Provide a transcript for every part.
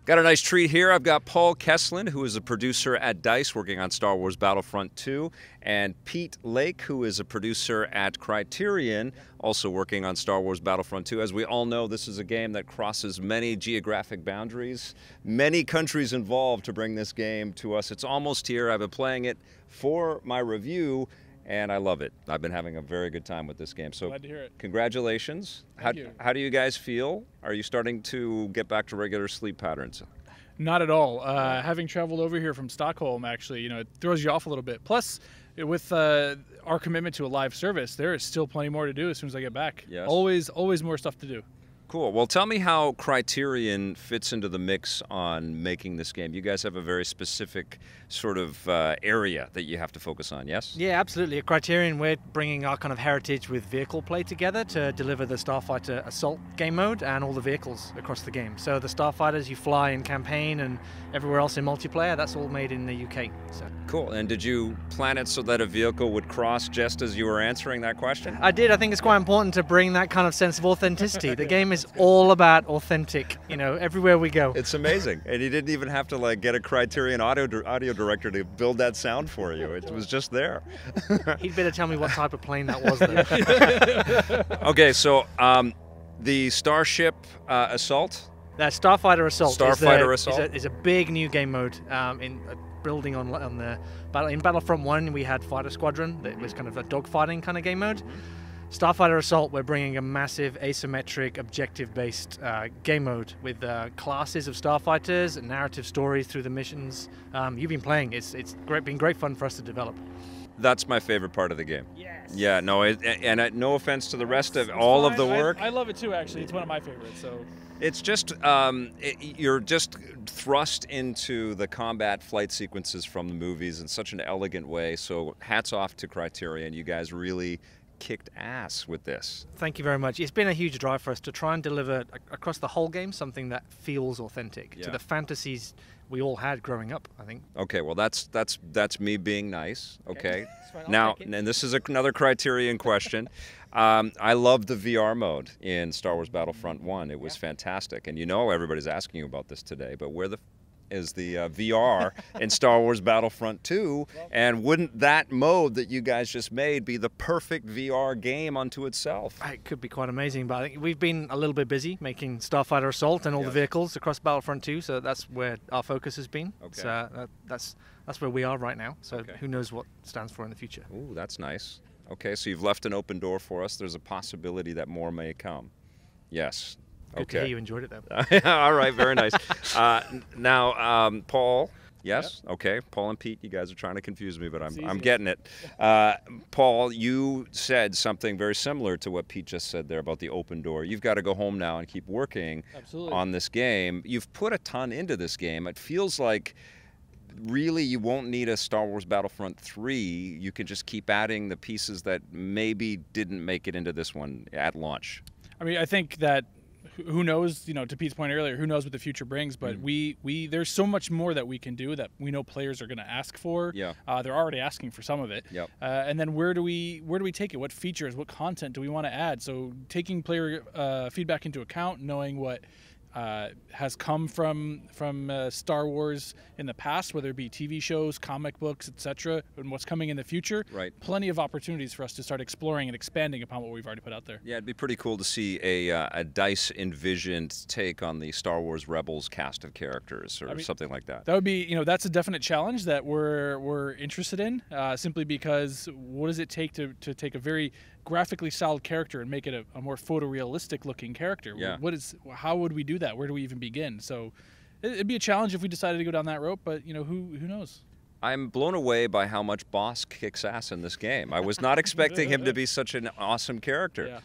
Got a nice treat here. I've got Paul Keslin, who is a producer at DICE working on Star Wars Battlefront 2, and Pete Lake, who is a producer at Criterion, also working on Star Wars Battlefront 2. As we all know, this is a game that crosses many geographic boundaries, many countries involved to bring this game to us. It's almost here. I've been playing it for my review, and I love it. I've been having a very good time with this game. So glad to hear it. Congratulations. Thank you. How do you guys feel? Are you starting to get back to regular sleep patterns? Not at all. Having traveled over here from Stockholm, actually, it throws you off a little bit. Plus, with our commitment to a live service, there is still plenty more to do as soon as I get back. Yes. Always more stuff to do. Cool. Well, tell me how Criterion fits into the mix on making this game. You guys have a very specific sort of area that you have to focus on, yes? Yeah, absolutely. At Criterion, we're bringing our kind of heritage with vehicle play together to deliver the Starfighter Assault game mode and all the vehicles across the game. So the Starfighters you fly in campaign and everywhere else in multiplayer, that's all made in the UK. So. Cool. And did you plan it so that a vehicle would cross just as you were answering that question? I did. I think it's quite important to bring that kind of sense of authenticity. The game is all about authentic, everywhere we go. It's amazing. And you didn't even have to get a Criterion audio director to build that sound for you. It was just there. He'd better tell me what type of plane that was though. Okay, so the Starship Assault? That Starfighter Assault, Assault is a big new game mode building on the in Battlefront 1 we had Fighter Squadron that was kind of a dogfighting kind of game mode. Starfighter Assault, we're bringing a massive asymmetric objective-based game mode with classes of starfighters and narrative stories through the missions. You've been playing. It's been great fun for us to develop. That's my favorite part of the game. Yes. Yeah, no, no offense to the rest of all of the work. I love it too, actually. It's one of my favorites. So. It's just, you're just thrust into the combat flight sequences from the movies in such an elegant way. So hats off to Criterion. You guys really kicked ass with this. Thank you very much. It's been a huge drive for us to try and deliver across the whole game something that feels authentic to the fantasies we all had growing up, I think. Okay, well that's me being nice. Okay. Now, and this is another Criterion question. I loved the VR mode in Star Wars Battlefront 1. It was fantastic. And everybody's asking you about this today, but where is the VR in Star Wars Battlefront 2, and wouldn't that mode that you guys just made be the perfect VR game unto itself? It could be quite amazing, but I think we've been a little bit busy making Starfighter Assault and all the vehicles across Battlefront 2, so that's where our focus has been. Okay. So that's where we are right now, so who knows what it stands for in the future. Ooh, that's nice. Okay, so you've left an open door for us. There's a possibility that more may come. Yes. Good to hear you enjoyed it, though. All right, very nice. Now, Paul, yes? Yep. Okay, Paul and Pete, you guys are trying to confuse me, but I'm getting it. Paul, you said something very similar to what Pete just said there about the open door. You've got to go home now and keep working on this game. You've put a ton into this game. It feels like really you won't need a Star Wars Battlefront 3. You can just keep adding the pieces that maybe didn't make it into this one at launch. I mean, I think that who knows, to Pete's point earlier, who knows what the future brings, but there's so much more that we can do that we know players are going to ask for. Yeah. They're already asking for some of it. Yep. And then where do we take it? What features, what content do we want to add? So taking player feedback into account, knowing what has come from Star Wars in the past, whether it be TV shows, comic books, etc., and what's coming in the future. Right. Plenty of opportunities for us to start exploring and expanding upon what we've already put out there. Yeah, it'd be pretty cool to see a DICE envisioned take on the Star Wars Rebels cast of characters or something like that. That would be, that's a definite challenge that we're interested in, simply because what does it take to take a very graphically solid character and make it a more photorealistic looking character? Yeah. How would we do that? Where do we even begin? So it'd be a challenge if we decided to go down that road, but who knows? I'm blown away by how much Boss kicks ass in this game. I was not expecting him to be such an awesome character. Yeah.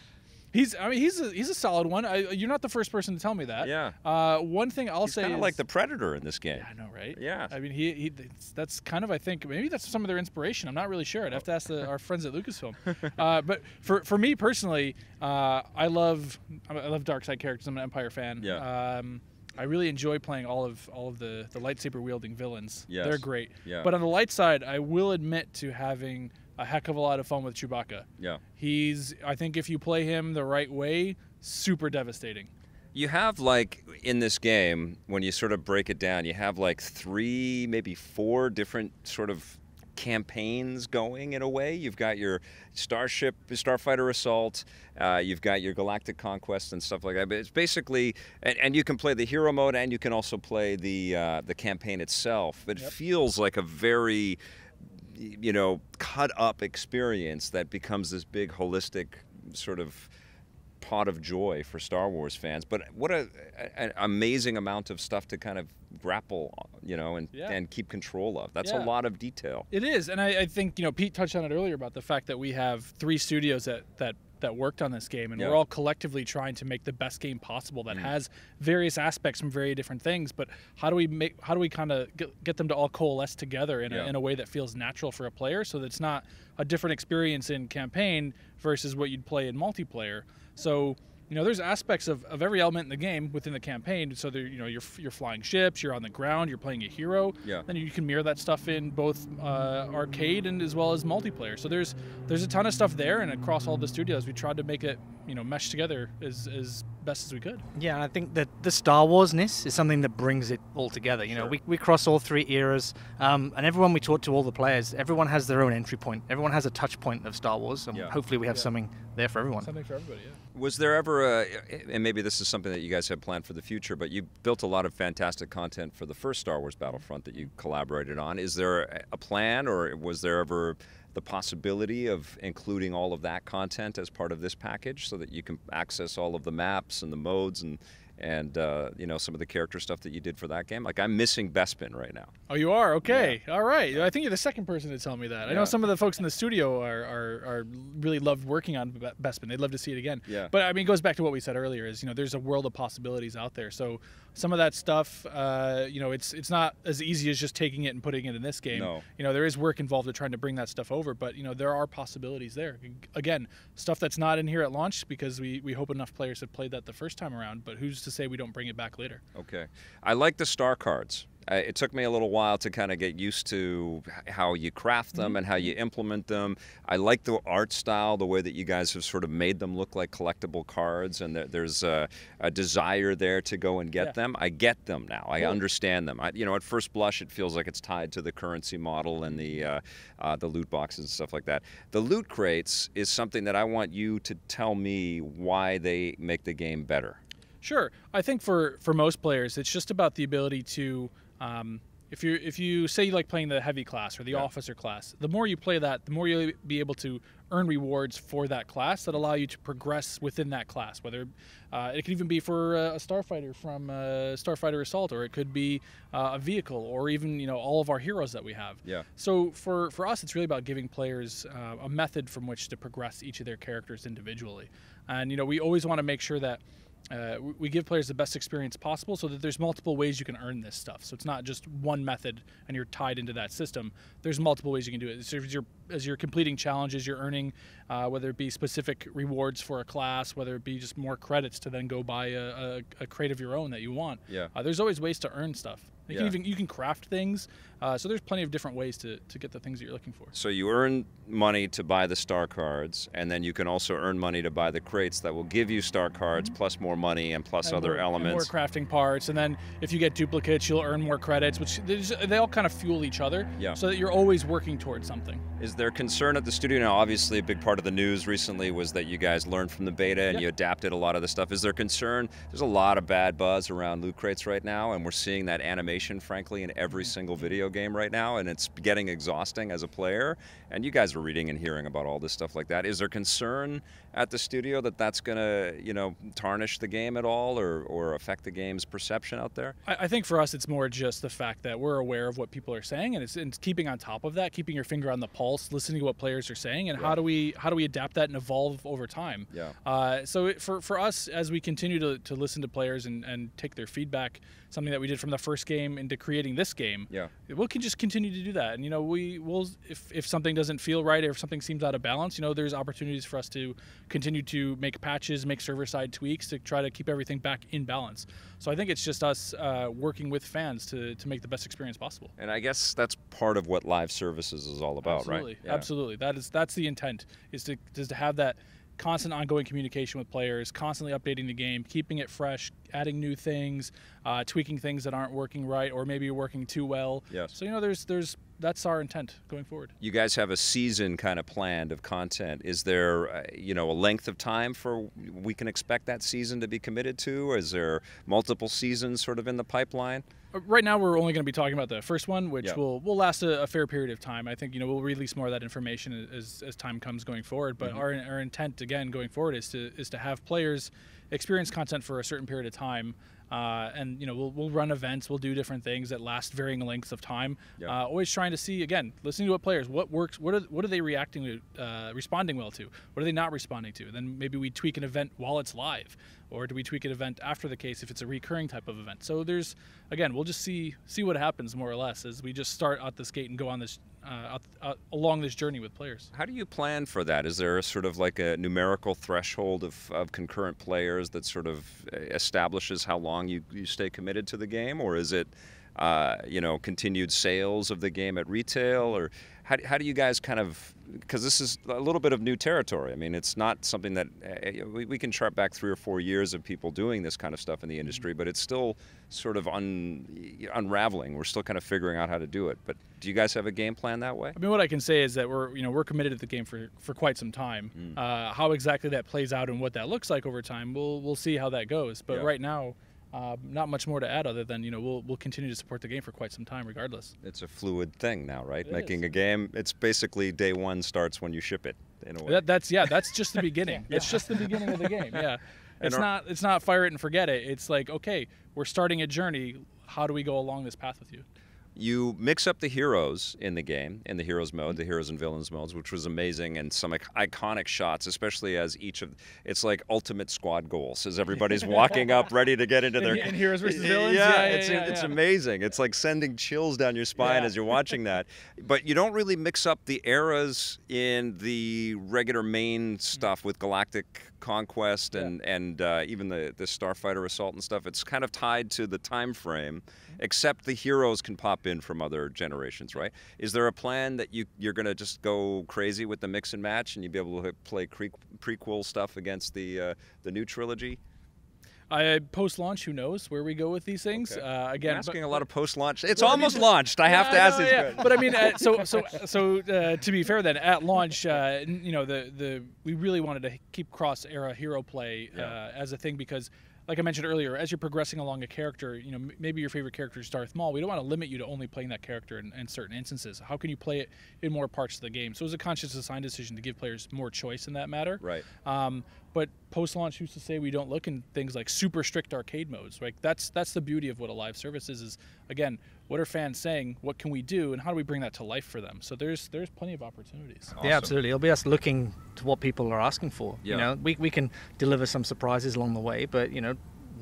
He's a solid one. You're not the first person to tell me that. Yeah. One thing I'll say is, kind of like the Predator in this game. Yeah, I know, right? Yeah. I mean, that's kind of, I think, maybe that's some of their inspiration. I'm not really sure. I'd have to ask our friends at Lucasfilm. But for me personally, I love dark side characters. I'm an Empire fan. Yeah. I really enjoy playing all of the lightsaber wielding villains. Yes. They're great. Yeah. But on the light side, I will admit to having a heck of a lot of fun with Chewbacca. Yeah. I think if you play him the right way, super devastating. You have, like, in this game, when you sort of break it down, you have like 3, maybe 4 different sort of campaigns going in a way. You've got your Starfighter Assault, you've got your Galactic Conquest and stuff like that. But it's basically, and you can play the hero mode, and you can also play the campaign itself. But it feels like a very, you know, cut up experience that becomes this big holistic sort of pot of joy for Star Wars fans. But what an amazing amount of stuff to kind of grapple, you know, and keep control of. That's a lot of detail. It is, and I think, you know, Pete touched on it earlier about the fact that we have 3 studios that worked on this game, and we're all collectively trying to make the best game possible that has various aspects from very different things. But how do we kind of get them to all coalesce together in a way that feels natural for a player, so that it's not a different experience in campaign versus what you'd play in multiplayer. So, you know, there's aspects of every element in the game within the campaign. So there, you know, you're flying ships, you're on the ground, you're playing a hero. Then you can mirror that stuff in both arcade and as well as multiplayer. So there's a ton of stuff there, and across all the studios, we tried to make it, you know, mesh together as best as we could. Yeah, and I think that the Star Wars-ness is something that brings it all together. You know, we cross all 3 eras, and everyone we talk to, all the players, everyone has their own entry point. Everyone has a touch point of Star Wars, and hopefully we have something there for everyone. Something for everybody, Was there ever and maybe this is something that you guys have planned for the future, but you built a lot of fantastic content for the first Star Wars Battlefront that you collaborated on. Is there a plan, or was there ever the possibility of including all of that content as part of this package so that you can access all of the maps and the modes and you know, some of the character stuff that you did for that game? Like, I'm missing Bespin right now. Oh, you are? Okay. All right. I think you're the second person to tell me that. I know some of the folks in the studio are really loved working on Bespin. They'd love to see it again. But I mean, it goes back to what we said earlier, is, you know, there's a world of possibilities out there. So some of that stuff, you know, it's not as easy as just taking it and putting it in this game. You know, there is work involved in trying to bring that stuff over, but, you know, there are possibilities there. Again, stuff that's not in here at launch, because we hope enough players have played that the first time around, but who's to say we don't bring it back later? Okay. I like the star cards. It took me a little while to kind of get used to how you craft them and how you implement them. I like the art style, the way that you guys have sort of made them look like collectible cards, and there's a desire there to go and get them. I get them now. I understand them. You know, at first blush, it feels like it's tied to the currency model and the loot boxes and stuff like that. The loot crates is something that I want you to tell me why they make the game better. Sure. I think for most players, it's just about the ability to, if you say you like playing the heavy class or the officer class, the more you play that, the more you'll be able to earn rewards for that class that allow you to progress within that class. Whether it could even be for a starfighter from Starfighter Assault, or it could be a vehicle, or even, you know, all of our heroes that we have. So for us, it's really about giving players a method from which to progress each of their characters individually. And, you know, we always want to make sure that we give players the best experience possible, so that there's multiple ways you can earn this stuff. So it's not just one method and you're tied into that system. There's multiple ways you can do it. So as you're completing challenges, you're earning, whether it be specific rewards for a class, whether it be just more credits to then go buy a crate of your own that you want. There's always ways to earn stuff. You can craft things, so there's plenty of different ways to get the things that you're looking for. So you earn money to buy the star cards, and then you can also earn money to buy the crates that will give you star cards, plus more money and plus other elements. And more crafting parts, and then if you get duplicates, you'll earn more credits, which they all kind of fuel each other, so that you're always working towards something. Is there concern at the studio? Now, obviously, a big part of the news recently was that you guys learned from the beta and you adapted a lot of the stuff. Is there concern? There's a lot of bad buzz around loot crates right now, and we're seeing that animation, frankly, in every single video game right now, and it's getting exhausting as a player. And you guys are reading and hearing about all this stuff like that. Is there concern at the studio that that's going to, you know, tarnish the game at all, or affect the game's perception out there? I think for us, it's more just the fact that we're aware of what people are saying, and it's keeping on top of that, keeping your finger on the pulse, listening to what players are saying, and how do we adapt that and evolve over time. So for us, as we continue to listen to players and take their feedback, something that we did from the first game into creating this game, we can just continue to do that. And, you know, we'll if something doesn't feel right, or if something seems out of balance, you know, there's opportunities for us to continue to make patches, make server-side tweaks to try to keep everything back in balance. So I think it's just us working with fans to make the best experience possible. And I guess that's part of what live services is all about, Absolutely. right? Absolutely. That's the intent, is to have that constant ongoing communication with players, constantly updating the game, keeping it fresh, adding new things, tweaking things that aren't working right or maybe working too well. Yes. So, that's our intent going forward. You guys have a season kind of planned of content. Is there, a length of time for we can expect that season to be committed to? Or is there multiple seasons sort of in the pipeline? Right now, we're only going to be talking about the first one, which Yeah. will last a fair period of time. I think we'll release more of that information as time comes going forward. But our intent again going forward is to have players experience content for a certain period of time. And we'll run events, we'll do different things that last varying lengths of time. Yeah. Always trying to see, again, listening to what players, what works, what are they reacting to, responding well to, what are they not responding to. Then maybe we tweak an event while it's live, or do we tweak an event after the case if it's a recurring type of event. So we'll just see what happens more or less as we just start out this gate and go on this along this journey with players. How do you plan for that? Is there sort of like a numerical threshold of concurrent players that sort of establishes how long you stay committed to the game? Or is it, continued sales of the game at retail? Or how do you guys kind of, because this is a little bit of new territory. I mean, it's not something that, we can chart back 3 or 4 years of people doing this kind of stuff in the industry, but it's still sort of unraveling. We're still kind of figuring out how to do it. But do you guys have a game plan that way? I mean, what I can say is that we're committed to the game for quite some time. How exactly that plays out and what that looks like over time, we'll see how that goes. But right now, not much more to add other than we'll continue to support the game for quite some time regardless. It's a fluid thing now, right? It Making is. a game, it's basically day one starts when you ship it in a way. That's just the beginning. It's just the beginning of the game. Yeah. It's not fire it and forget it. It's like, okay, we're starting a journey. How do we go along this path with you? You mix up the heroes in the game, in the heroes mode, the heroes and villains modes, which was amazing, and some iconic shots, especially as it's like ultimate squad goals, as everybody's walking up ready to get into their... In Heroes versus Villains? Yeah, Yeah, it's amazing. It's like sending chills down your spine as you're watching that. But you don't really mix up the eras in the regular main stuff with Galactic Conquest and even the Starfighter Assault and stuff. It's kind of tied to the time frame, except the heroes can pop in from other generations, right? Is there a plan that you're going to just go crazy with the mix and match and you'll be able to play prequel stuff against the new trilogy? Post-launch, who knows where we go with these things? Okay. Again, I'm asking a lot of post-launch. It's almost launched. I have to ask this question. But I mean, so to be fair, then at launch, we really wanted to keep cross-era hero play as a thing because, like I mentioned earlier, as you're progressing along a character, maybe your favorite character is Darth Maul. We don't want to limit you to only playing that character in certain instances. How can you play it in more parts of the game? So it was a conscious design decision to give players more choice in that matter. Right. But post-launch, who's to say we don't look in things like super strict arcade modes? Right. That's the beauty of what a live service is again, what are fans saying? What can we do? And how do we bring that to life for them? So there's plenty of opportunities. Awesome. Yeah, absolutely. It'll be us looking to what people are asking for. Yeah. We can deliver some surprises along the way, but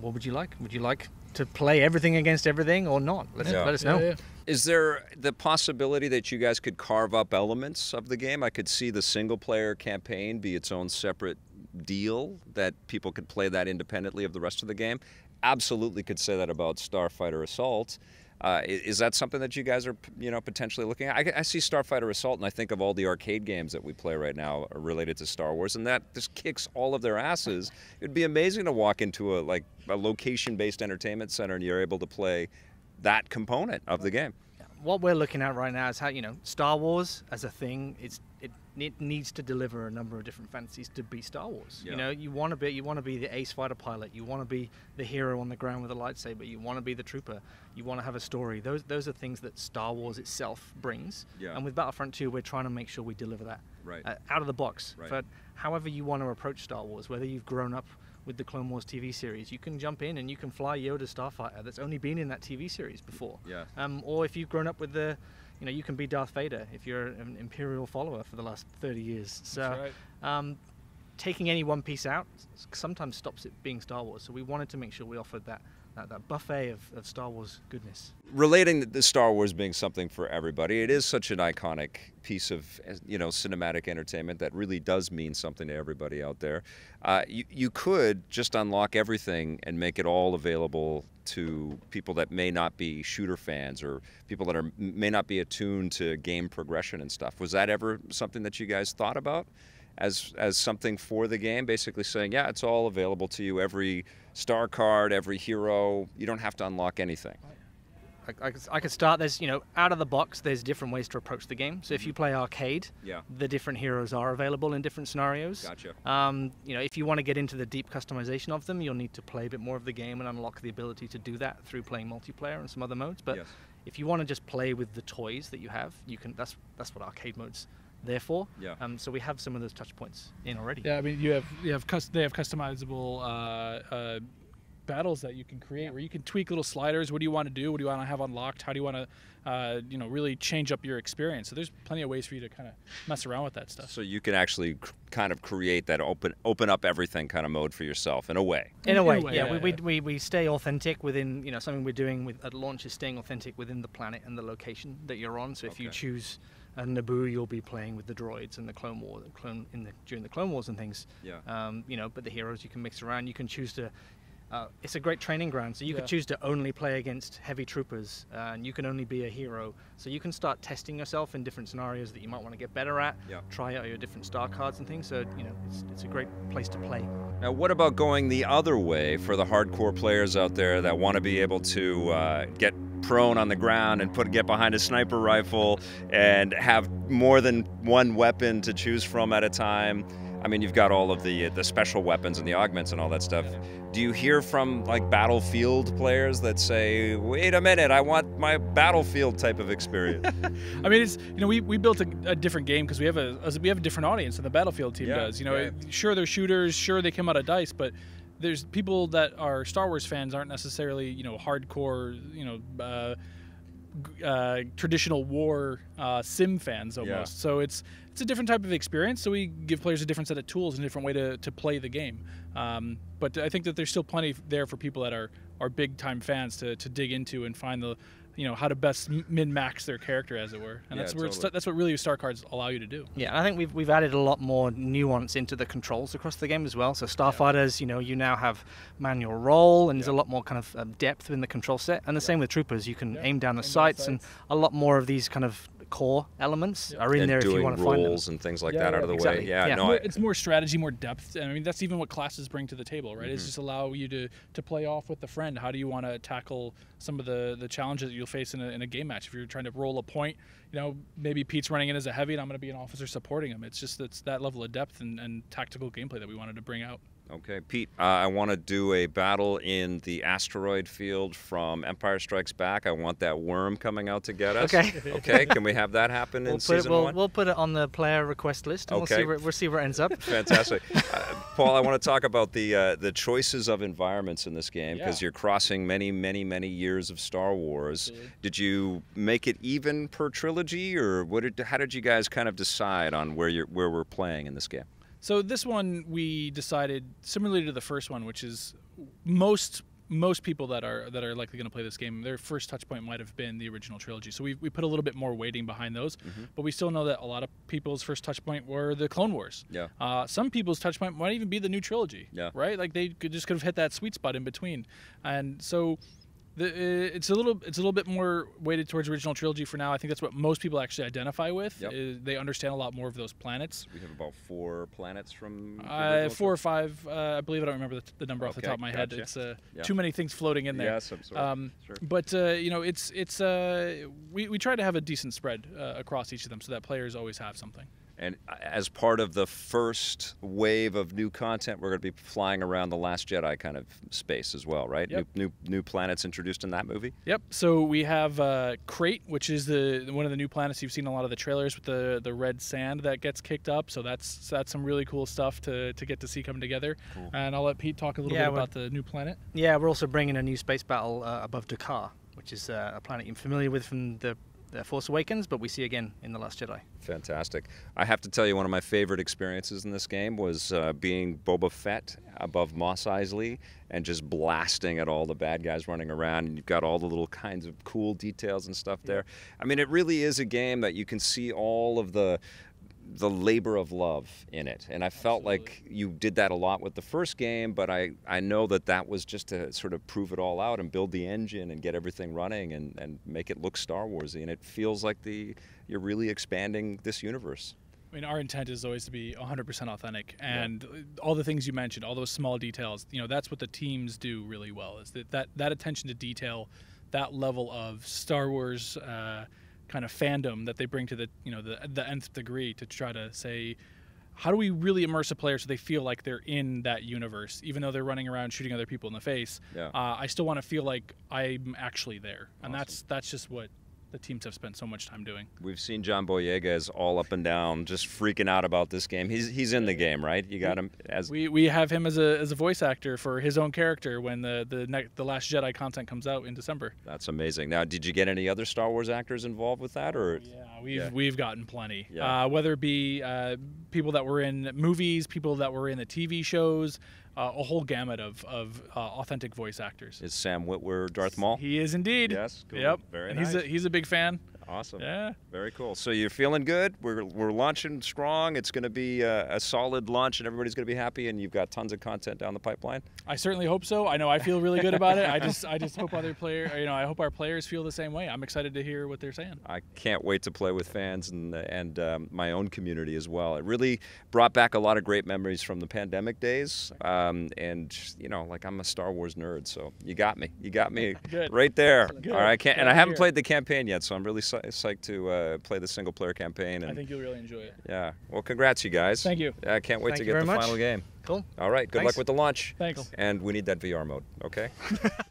what would you like? Would you like to play everything against everything or not? Let us know. Yeah. Is there the possibility that you guys could carve up elements of the game? I could see the single-player campaign be its own separate deal, that people could play that independently of the rest of the game. Absolutely could say that about Starfighter Assault. Is that something that you guys are, potentially looking at? I see Starfighter Assault and I think of all the arcade games that we play right now related to Star Wars, and that just kicks all of their asses. It'd be amazing to walk into a location-based entertainment center and you're able to play that component of the game. What we're looking at right now is how Star Wars as a thing, it needs to deliver a number of different fantasies to be Star Wars. Yeah. You want to be the ace fighter pilot. You want to be the hero on the ground with a lightsaber. You want to be the trooper. You want to have a story. Those are things that Star Wars itself brings. Yeah. And with Battlefront 2, we're trying to make sure we deliver that out of the box. Right. But however you want to approach Star Wars, whether you've grown up with the Clone Wars TV series, you can jump in and you can fly Yoda Starfighter that's only been in that TV series before. Yeah. Or if you've grown up with you can be Darth Vader if you're an Imperial follower for the last 30 years. So, That's right. taking any one piece out sometimes stops it being Star Wars. So we wanted to make sure we offered that buffet of Star Wars goodness. Relating the Star Wars being something for everybody, it is such an iconic piece of cinematic entertainment that really does mean something to everybody out there. You could just unlock everything and make it all available to people that may not be shooter fans or people that may not be attuned to game progression and stuff. Was that ever something that you guys thought about? as something for the game, basically saying, yeah, it's all available to you. Every star card, every hero, you don't have to unlock anything. I could start. There's, out of the box, there's different ways to approach the game. So if you play arcade, the different heroes are available in different scenarios. Gotcha. If you want to get into the deep customization of them, you'll need to play a bit more of the game and unlock the ability to do that through playing multiplayer and some other modes. But if you want to just play with the toys that you have, you can. That's what arcade mode's there for. Yeah. So we have some of those touch points in already. Yeah, I mean, they have customizable battles that you can create where you can tweak little sliders. What do you want to do? What do you want to have unlocked? How do you want to really change up your experience? So there's plenty of ways for you to kind of mess around with that stuff. So you can actually kind of create that open up everything kind of mode for yourself in a way. In a way, yeah. We stay authentic within, something we're doing at launch is staying authentic within the planet and the location that you're on. So if you choose Naboo, you'll be playing with the droids and the Clone War, during the Clone Wars and things. Yeah. But the heroes you can mix around. You can choose to. It's a great training ground, so you could choose to only play against heavy troopers, and you can only be a hero. So you can start testing yourself in different scenarios that you might want to get better at, try out your different star cards and things, so it's a great place to play. Now what about going the other way for the hardcore players out there that want to be able to get prone on the ground and get behind a sniper rifle and have more than one weapon to choose from at a time? I mean, you've got all of the special weapons and the augments and all that stuff. Do you hear from like Battlefield players that say, "Wait a minute, I want my Battlefield type of experience"? I mean, it's we built a different game because we have a different audience than the Battlefield team does. Sure they're shooters, sure they come out of DICE, but there's people that are Star Wars fans aren't necessarily hardcore traditional war sim fans almost. So it's a different type of experience. So we give players a different set of tools and a different way to play the game. But I think that there's still plenty there for people that are big time fans to dig into and find the how to best min-max their character, as it were, and that's what really Star Cards allow you to do. Yeah, I think we've added a lot more nuance into the controls across the game as well. So Starfighters, you now have manual roll, and there's a lot more kind of depth in the control set. And the same with Troopers, you can aim down the sights, and a lot more of these kind of core elements are in there if you want to find them. Rolls and things like that out of the way. It's more strategy, more depth. I mean, that's even what classes bring to the table, right? It's just allow you to play off with the friend. How do you want to tackle some of the challenges that you'll face in a game match? If you're trying to roll a point, maybe Pete's running in as a heavy and I'm going to be an officer supporting him. It's that level of depth and tactical gameplay that we wanted to bring out. Okay, Pete, I want to do a battle in the asteroid field from Empire Strikes Back. I want that worm coming out to get us. Okay, can we have that happen in season one? We'll put it on the player request list, and we'll see where it ends up. Fantastic. Paul, I want to talk about the choices of environments in this game, because you're crossing many, many, many years of Star Wars. Absolutely. Did you make it even per trilogy, or how did you guys kind of decide on where we're playing in this game? So this one we decided similarly to the first one, which is most people that are likely going to play this game, their first touch point might have been the original trilogy. So we put a little bit more weighting behind those, but we still know that a lot of people's first touch point were the Clone Wars. Yeah. Some people's touch point might even be the new trilogy. Yeah. Right? Like they could have hit that sweet spot in between, and so. It's a little bit more weighted towards original trilogy for now. I think that's what most people actually identify with. Yep. They understand a lot more of those planets. We have about 4 planets from 4 or 5. I believe I don't remember the number off the top of my head. It's too many things floating in there. Yes, I'm sorry. Sure. But we try to have a decent spread across each of them so that players always have something. And as part of the first wave of new content, we're going to be flying around the Last Jedi kind of space as well, right? Yep. New planets introduced in that movie? Yep. So we have Crate, which is one of the new planets. You've seen a lot of the trailers with the red sand that gets kicked up. So that's some really cool stuff to get to see come together. Cool. And I'll let Pete talk a little bit about the new planet. Yeah, we're also bringing a new space battle above Dakar, which is a planet you're familiar with from the Force Awakens, but we see again in The Last Jedi. Fantastic. I have to tell you, one of my favorite experiences in this game was being Boba Fett above Mos Eisley and just blasting at all the bad guys running around, and you've got all the little kinds of cool details and stuff there. I mean, it really is a game that you can see all of the labor of love in it, and I felt like you did that a lot with the first game, but I know that was just to sort of prove it all out and build the engine and get everything running and make it look Star Warsy, and it feels like you're really expanding this universe. I mean, our intent is always to be 100% authentic, and all the things you mentioned, all those small details, that's what the teams do really well. Is that attention to detail, that level of Star Wars kind of fandom that they bring to the nth degree to try to say, how do we really immerse a player so they feel like they're in that universe, even though they're running around shooting other people in the face? Yeah. I still want to feel like I'm actually there, and Awesome. that's just what the teams have spent so much time doing. We've seen John Boyega's all up and down, just freaking out about this game. He's in the game, right? You got him as we have him as a voice actor for his own character when the Last Jedi content comes out in December. That's amazing. Now, did you get any other Star Wars actors involved with that, or? We've gotten plenty. Yeah. Whether it be people that were in movies, people that were in the TV shows, a whole gamut of authentic voice actors. Is Sam Witwer Darth Maul? He is indeed. Yes. Cool. Yep. Very and nice. He's a big fan. Awesome. Yeah. Very cool. So you're feeling good. We're launching strong. It's going to be a solid launch, and everybody's going to be happy. And you've got tons of content down the pipeline. I certainly hope so. I know I feel really good about it. I just hope other I hope our players feel the same way. I'm excited to hear what they're saying. I can't wait to play with fans and my own community as well. It really brought back a lot of great memories from the pandemic days. And like I'm a Star Wars nerd, so you got me. You got me right there. Good. All right. And I haven't played the campaign yet, so I'm really psyched to play the single player campaign. And I think you'll really enjoy it. yeah. Well, congrats, you guys. Thank you. I can't wait Thank to you get the very much. final game. Cool. All right. Good luck with the launch. Thanks. And we need that VR mode. Okay.